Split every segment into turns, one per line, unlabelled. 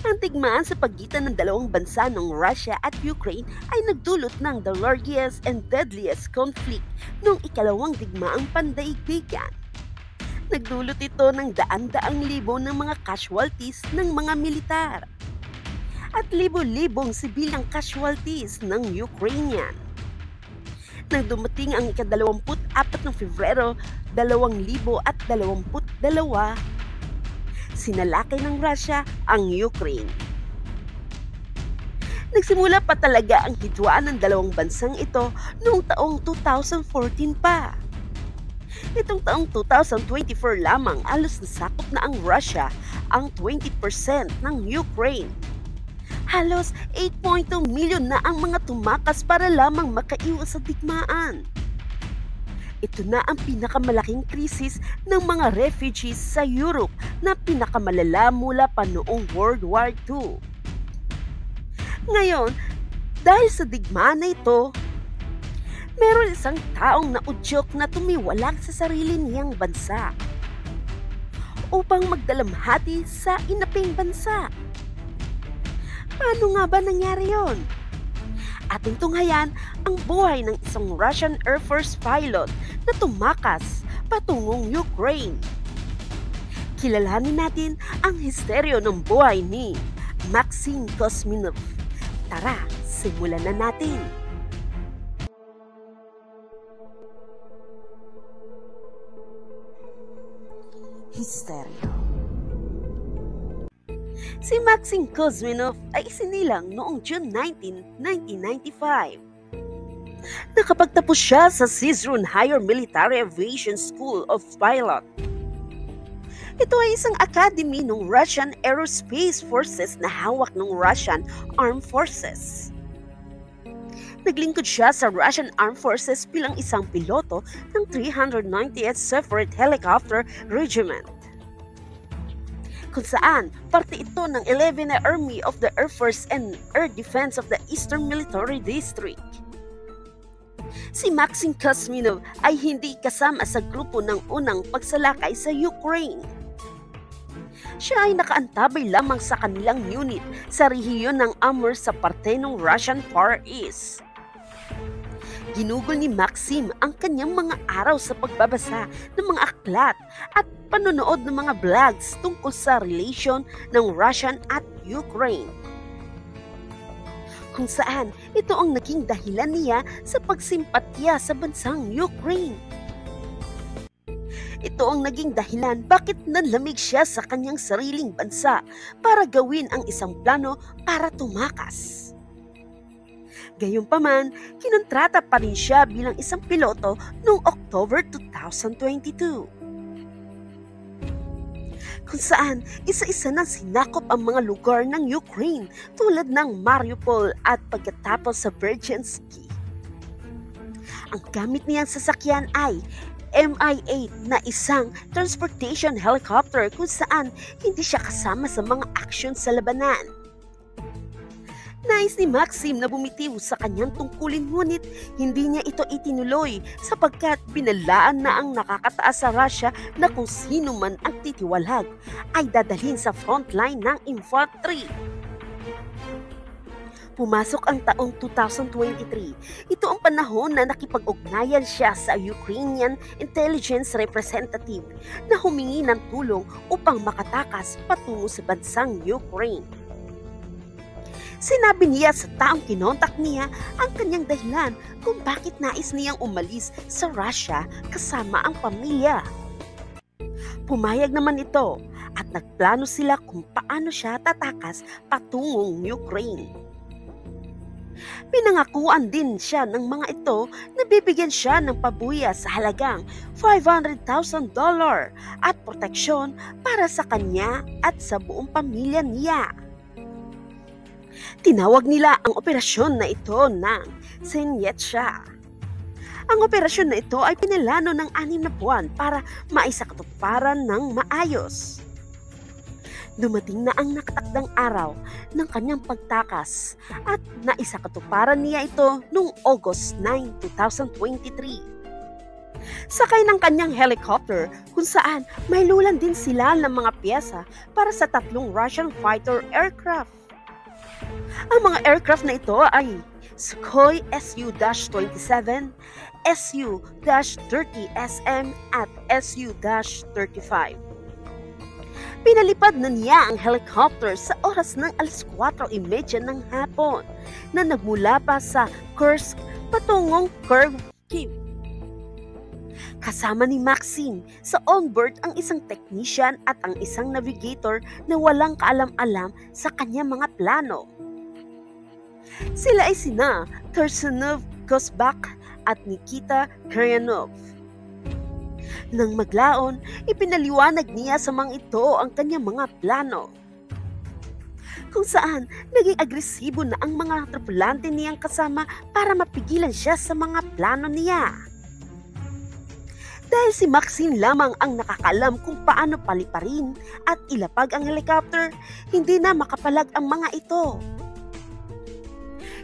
Ang digmaan sa pagitan ng dalawang bansa ng Russia at Ukraine ay nagdulot ng the largest and deadliest conflict noong ikalawang digmaang pandaigdigan. Nagdulot ito ng daan-daang libo ng mga casualties ng mga militar at libo-libong sibilang casualties ng Ukrainian. Nang dumating ang ika-24 ng Pebrero 2022, sinalakay ng Russia ang Ukraine. Nagsimula pa talaga ang hidwaan ng dalawang bansang ito noong taong 2014 pa. Itong taong 2024 lamang alos nasakop na ang Russia ang 20% ng Ukraine. Halos 8.2 milyon na ang mga tumakas para lamang makaiwas sa digmaan. Ito na ang pinakamalaking krisis ng mga refugees sa Europe na pinakamalala mula pa noong World War II. Ngayon, dahil sa digmaan na ito, meron isang taong naudyok na tumiwalag sa sarili niyang bansa upang magdalamhati sa inaping bansa. Paano nga ba nangyari yon? Ating tunghayan ang buhay ng isang Russian Air Force pilot na tumakas patungong Ukraine. Kilalanin natin ang misteryo ng buhay ni Maxim Kosminov. Tara, simulan na natin! Misteryo. Si Maxim Kosminov ay isinilang noong June 19, 1995. Nakapagtapos siya sa Sizrun Higher Military Aviation School of Pilot. Ito ay isang academy ng Russian Aerospace Forces na hawak ng Russian Armed Forces. Naglingkod siya sa Russian Armed Forces bilang isang piloto ng 390th Separate Helicopter Regiment, kung saan parte ito ng 11th Army of the Air Force and Air Defense of the Eastern Military District. Si Maxim Kosminov ay hindi kasama sa grupo ng unang pagsalakay sa Ukraine. Siya ay nakaantabay lamang sa kanilang unit sa rehiyon ng Amur sa parte ng Russian Far East. Ginugol ni Maxim ang kanyang mga araw sa pagbabasa ng mga aklat at panonood ng mga vlogs tungkol sa relasyon ng Russian at Ukraine, kung saan ito ang naging dahilan niya sa pagsimpatya sa bansang Ukraine. Ito ang naging dahilan bakit nanlamig siya sa kanyang sariling bansa para gawin ang isang plano para tumakas. Gayunpaman, kinontrata pa rin siya bilang isang piloto noong October 2022. Kung saan isa-isa nang sinakop ang mga lugar ng Ukraine tulad ng Mariupol at pagkatapos sa Berjansk. Ang gamit niyang sasakyan ay Mi-8 na isang transportation helicopter kung saan hindi siya kasama sa mga aksyon sa labanan. Nais ni Maxim na bumitiw sa kanyang tungkulin ngunit hindi niya ito itinuloy sapagkat binalaan na ang nakakataas sa Russia na kung sino man ang titiwalag ay dadalhin sa frontline ng infantry. Pumasok ang taong 2023. Ito ang panahon na nakipag-ugnayan siya sa Ukrainian intelligence representative na humingi ng tulong upang makatakas patungo sa bansang Ukraine. Sinabi niya sa taong kinontak niya ang kanyang dahilan kung bakit nais niyang umalis sa Russia kasama ang pamilya. Pumayag naman ito at nagplano sila kung paano siya tatakas patungong Ukraine. Pinangakuan din siya ng mga ito na bibigyan siya ng pabuya sa halagang $500,000 at proteksyon para sa kanya at sa buong pamilya niya. Tinawag nila ang operasyon na ito ng Senyetsha. Ang operasyon na ito ay pinalano ng 6 na buwan para maisakatuparan ng maayos. Dumating na ang nakatakdang araw ng kanyang pagtakas at naisakatuparan niya ito noong August 9, 2023. Sakay ng kanyang helicopter kung saan may lulan din sila ng mga piyesa para sa 3 Russian fighter aircraft. Ang mga aircraft na ito ay Sukhoi Su-27, Su-30SM at Su-35. Pinalipad na niya ang helicopter sa oras ng 4:30 ng hapon na nagmula pa sa Kursk patungong Kharkiv. Kasama ni Maxim sa onboard ang isang technician at ang isang navigator na walang kaalam-alam sa kanyang mga plano. Sila ay sina Tursunov Kozbak at Nikita Kryanov. Nang maglaon, ipinaliwanag niya sa mga ito ang kanyang mga plano. Kung saan naging agresibo na ang mga tripulante niyang kasama para mapigilan siya sa mga plano niya. Dahil si Maxine lamang ang nakakaalam kung paano paliparin at ilapag ang helicopter, hindi na makapalag ang mga ito.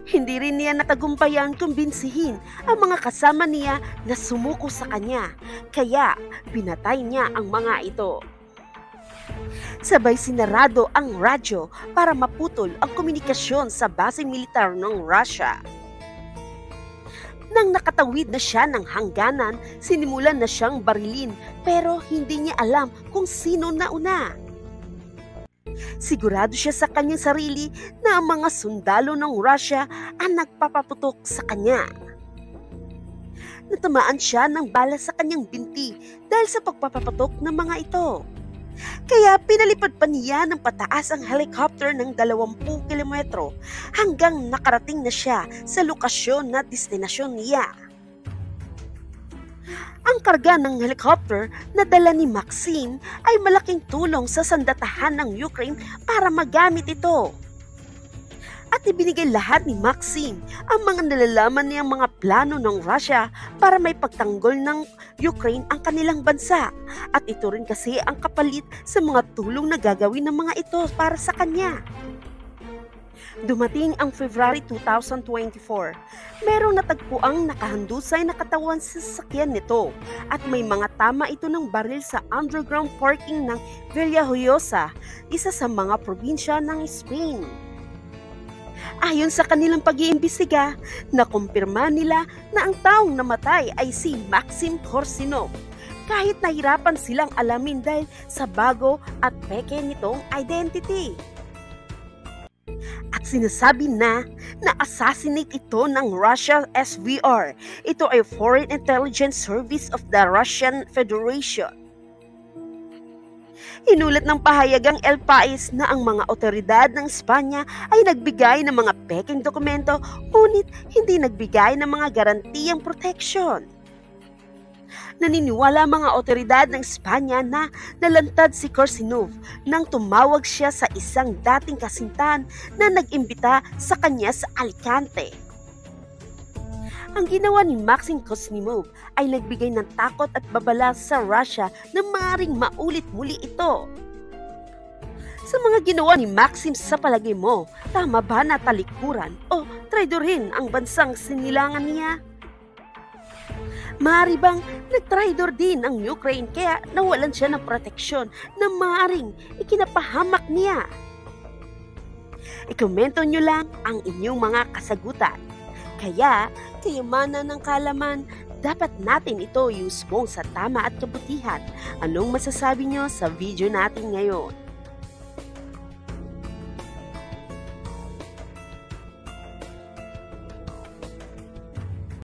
Hindi rin niya natagumpayan kumbinsihin ang mga kasama niya na sumuko sa kanya, kaya binatay niya ang mga ito. Sabay sinarado ang radyo para maputol ang komunikasyon sa base militar ng Russia. Nang nakatawid na siya ng hangganan, sinimulan na siyang barilin pero hindi niya alam kung sino nauna. Sigurado siya sa kanyang sarili na ang mga sundalo ng Russia ang nagpapaputok sa kanya. Natamaan siya ng bala sa kanyang binti dahil sa pagpapaputok ng mga ito. Kaya pinalipad pa niya ng pataas ang helicopter ng 20 kilometro hanggang nakarating na siya sa lokasyon na destinasyon niya. Ang karga ng helicopter na dala ni Maxim ay malaking tulong sa sandatahan ng Ukraine para magamit ito. At ibinigay lahat ni Maxim ang mga nalalaman niyang mga plano ng Russia para may pagtanggol ng Ukraine ang kanilang bansa. At ito rin kasi ang kapalit sa mga tulong na gagawin ng mga ito para sa kanya. Dumating ang February 2024. Merong natagpuang nakahandusay na katawan sa sasakyan nito at may mga tama ito ng baril sa underground parking ng Villajoyosa, isa sa mga probinsya ng Spain. Ayon sa kanilang pag-iimbestiga, nakumpirma nila na ang taong namatay ay si Maxim Korsinov, kahit nahirapan silang alamin dahil sa bago at peke nitong identity. At sinasabi na assassinate ito ng Russia SVR. Ito ay Foreign Intelligence Service of the Russian Federation. Inulat ng pahayagang El Pais na ang mga otoridad ng Espanya ay nagbigay ng mga peking dokumento ngunit hindi nagbigay ng mga garantiyang proteksyon. Naniniwala mga otoridad ng Espanya na nalantad si Korsinov nang tumawag siya sa isang dating kasintahan na nag-imbita sa kanya sa Alicante. Ang ginawa ni Maxim Korsinov ay nagbigay ng takot at babala sa Russia na maaaring maulit muli ito. Sa mga ginawa ni Maxim sa palagay mo, tama ba na talikuran o traidorin ang bansang sinilangan niya? Maaari bang nagtraidor din ang Ukraine kaya nawalan siya ng proteksyon na maaaring ikinapahamak niya? Ikomento nyo lang ang inyong mga kasagutan. Kaya, kayamanan ng kaalaman, dapat natin ito iusbong sa tama at kabutihan. Anong masasabi nyo sa video natin ngayon?